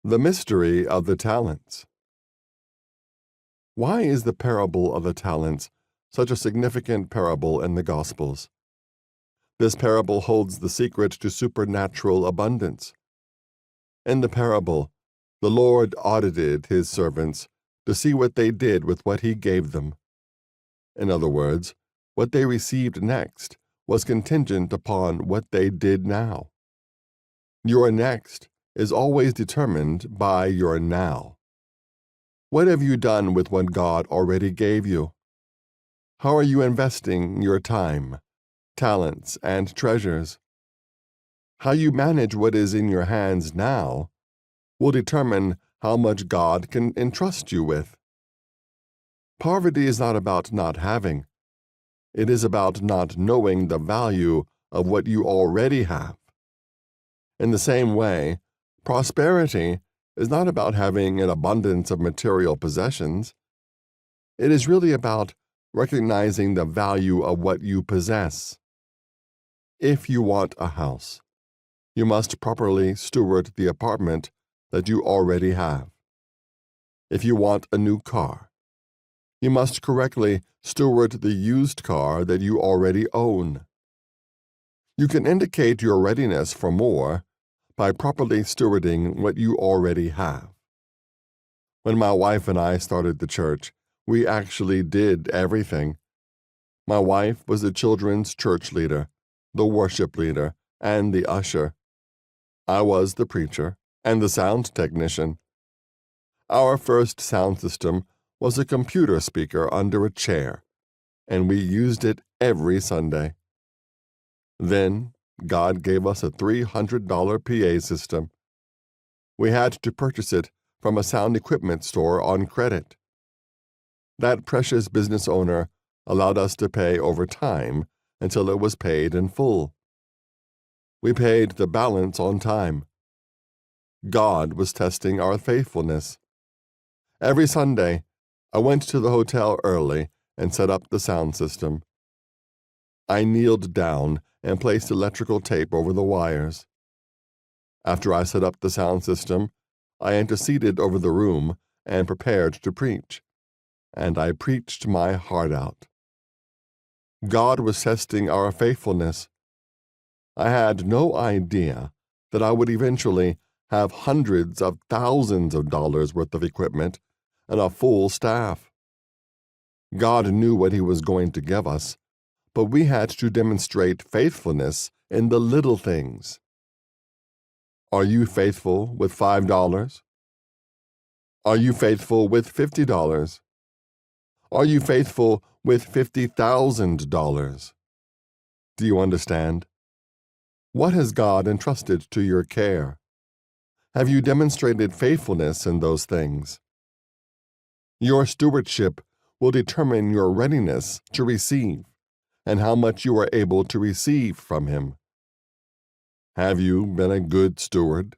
The mystery of the talents. Why is the parable of the talents such a significant parable in the Gospels? This parable holds the secret to supernatural abundance. In the parable, the Lord audited his servants to see what they did with what he gave them. In other words, what they received next was contingent upon what they did now. Your next is always determined by your now. What have you done with what God already gave you? How are you investing your time, talents, and treasures? How you manage what is in your hands now will determine how much God can entrust you with. Poverty is not about not having. It is about not knowing the value of what you already have. In the same way, prosperity is not about having an abundance of material possessions. It is really about recognizing the value of what you possess. If you want a house, you must properly steward the apartment that you already have. If you want a new car, you must correctly steward the used car that you already own. You can indicate your readiness for more by properly stewarding what you already have. When my wife and I started the church, we actually did everything. My wife was the children's church leader, the worship leader, and the usher. I was the preacher and the sound technician. Our first sound system was a computer speaker under a chair, and we used it every Sunday. Then God gave us a $300 PA system. We had to purchase it from a sound equipment store on credit. That precious business owner allowed us to pay over time until it was paid in full. We paid the balance on time. God was testing our faithfulness. Every Sunday, I went to the hotel early and set up the sound system. I kneeled down and placed electrical tape over the wires. After I set up the sound system, I interceded over the room and prepared to preach, and I preached my heart out. God was testing our faithfulness. I had no idea that I would eventually have hundreds of thousands of dollars worth of equipment and a full staff. God knew what he was going to give us, but we had to demonstrate faithfulness in the little things. Are you faithful with $5? Are you faithful with $50? Are you faithful with $50,000? Do you understand? What has God entrusted to your care? Have you demonstrated faithfulness in those things? Your stewardship will determine your readiness to receive and how much you are able to receive from him. Have you been a good steward?